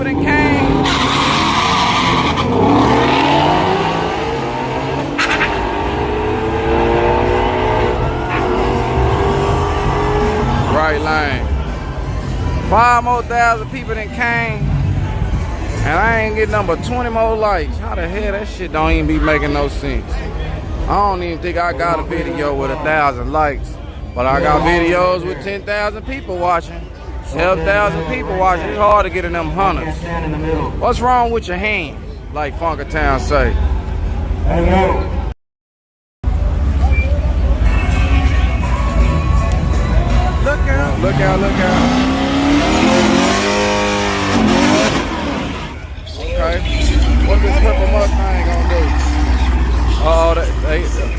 that came. Right lane. 5 more thousand people that came. And I ain't getting nothing but 20 more likes. How the hell that shit don't even be making no sense? I don't even think I got a video with 1,000 likes. But I got videos with 10,000 people watching. 7,000 people watching. It's hard to get in them hundreds. What's wrong with your hand? Like Funkertown say. Look out, look out, look out. Okay. What this purple Mustang gonna do? Oh,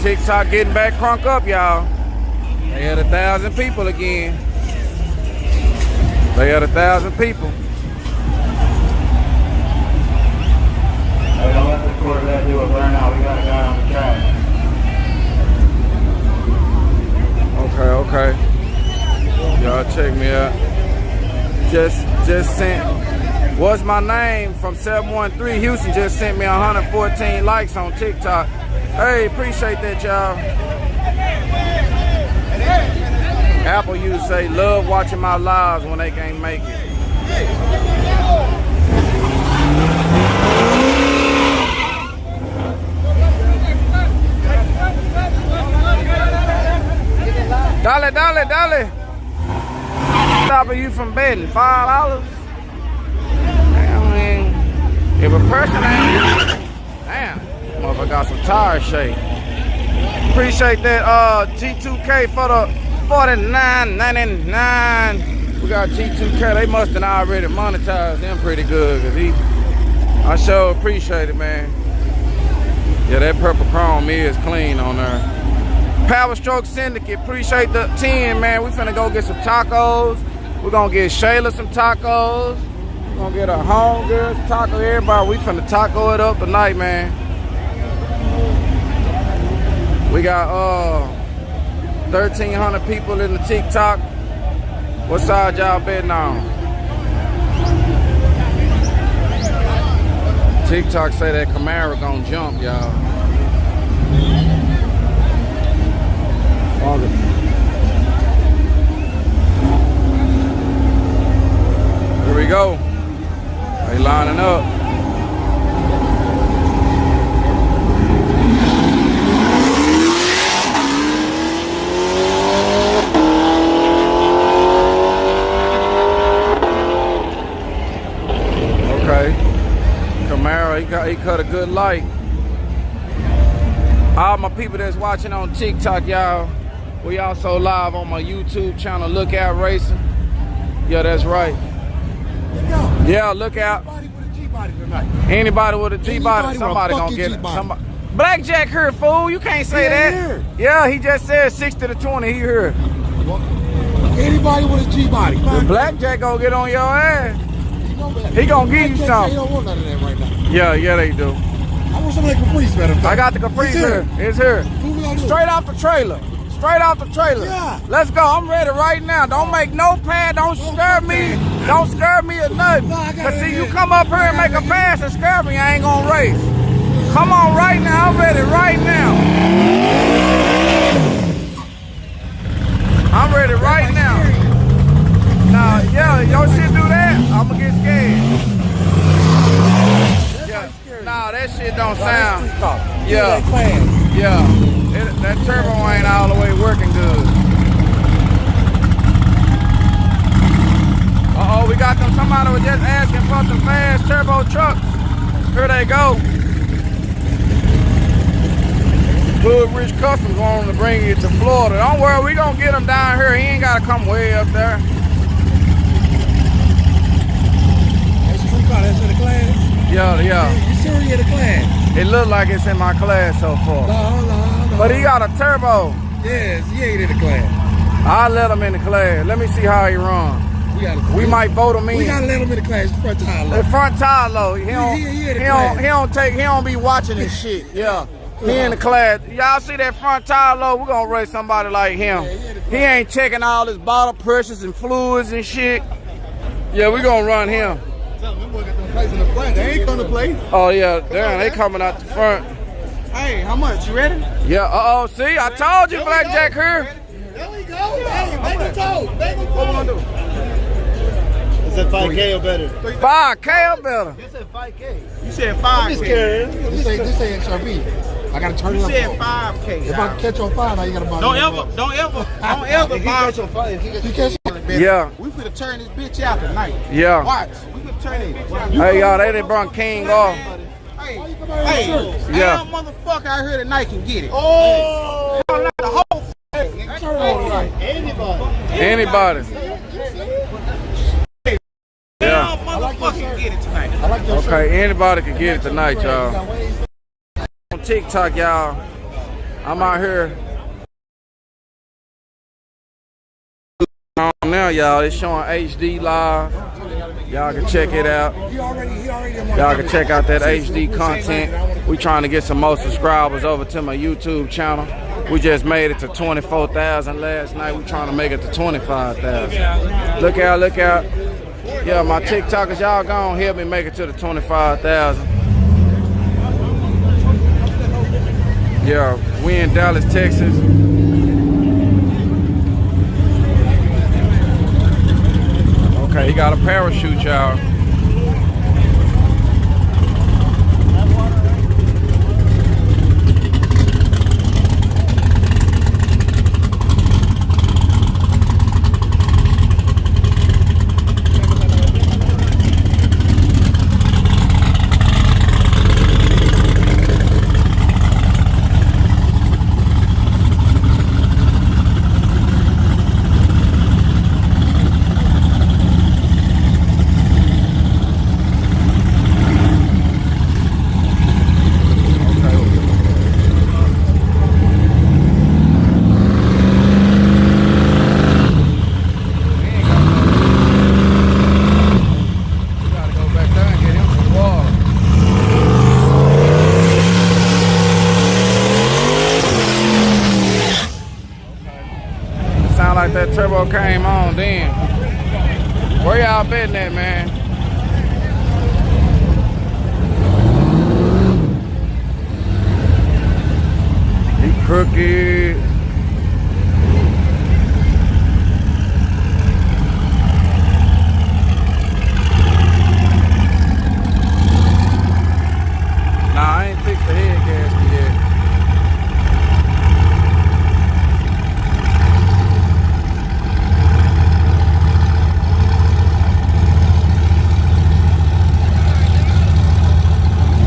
TikTok getting back crunk up, y'all. They had 1,000 people again. They had 1,000 people. Hey, don't let the Corvette do it burn out. We got a guy on the track. Okay, okay. Y'all check me out. Just sent. What's my name from 713 Houston? Just sent me 114 likes on TikTok. Hey, appreciate that, y'all. Apple users say love watching my lives when they can't make it. Dale, dale, dale. Stopping you from betting. $5. If a person ain't, damn, motherfucker got some tire shake. Appreciate that G2K for the $49.99. We got G2K. They must have already monetized them pretty good, cause I sure appreciate it, man. Yeah, that purple chrome is clean on there. Power Stroke Syndicate, appreciate the 10, man. We finna go get some tacos. We're gonna get Shayla some tacos. Gonna get a homegirl taco, everybody. We finna taco it up tonight, man. We got 1,300 people in the TikTok. What side y'all betting on? TikTok say that Camaro gonna jump, y'all. Here we go. They lining up. Okay. Camaro, he cut a good light. All my people that's watching on TikTok, y'all, we also live on my YouTube channel, Lookout Racing. Yeah, that's right. Yeah, look out. Anybody with a G-body, somebody gonna get it. Blackjack here, fool. You can't say that. Here. Yeah, he just said 60 to 20. He here. Anybody with a G-body. Blackjack gonna get on your ass. He gonna give you something. They don't want none of that right now. Yeah, they do. I want some of that Caprice, matter of fact. I got the Caprice here. It's here. Straight off the trailer. Straight off the trailer. Yeah. Let's go. I'm ready right now. Don't make no pad. Don't scare me. Don't scare me or nothing. Cause see, you come up here and make a pass and scare me, I ain't gonna race. Come on right now. I'm ready right now. I'm ready right now. Nah, yeah, your shit do that, I'ma get scared. Yeah. Nah, that shit don't sound. Yeah. Yeah. That turbo ain't all the way working good. Uh-oh, we got them. Somebody was just asking for some fast turbo trucks. Here they go. Hood Rich Customs wanting to bring it to Florida. Don't worry, we gonna get him down here. He ain't gotta come way up there. That's a true car. That's in the class? Yeah. You sure he in the class? It look like it's in my class so far. No. But he got a turbo. Yes, he ain't in the class. I'll let him in the class. Let me see how he run. We might vote him in. We gotta let him in the class. The front tire low. The front tire low. He don't be watching this shit. Yeah. He in the class. Y'all see that front tire low? We're gonna race somebody like him. He ain't checking all his bottle pressures and fluids and shit. Yeah, we gonna run him. Them boys got them plates in the front. They ain't come to play. Oh yeah, damn, they coming out the front. Hey, how much? You ready? Yeah, oh, see, I told you, Blackjack here. There we go. Hey, make it toe. Make it toe. Is that 5K or better? 5K or better. You said 5K. You said 5K. This ain't XRB. I gotta turn it up. You said 5K. If I catch on fire, now you gotta buy. Don't ever buy your fire. You catch on Yeah. We finna turn this bitch out tonight. Yeah. Watch. We finna turn this bitch out. Hey, y'all, they done brought King off. Hey, Yeah. damn motherfucker out here tonight can get it. Oh! The whole thing. Turn it on right. Anybody. Yeah. Motherfucker can get it tonight. I like your Okay, anybody can get it tonight, y'all. On TikTok, y'all, I'm out here. Now, y'all, it's showing HD live. Y'all can check it out. Y'all can check out that HD content. We trying to get some more subscribers over to my YouTube channel. We just made it to 24,000 last night. We trying to make it to 25,000. Look out, look out. Yeah, my TikTokers, y'all gonna help me make it to the 25,000. Yeah, we in Dallas, Texas. Okay, he got a parachute, y'all. Like that turbo came on then. Where y'all betting at, man? He crooked. Nah, I ain't fixed the head gasket yet.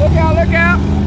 Look out, look out.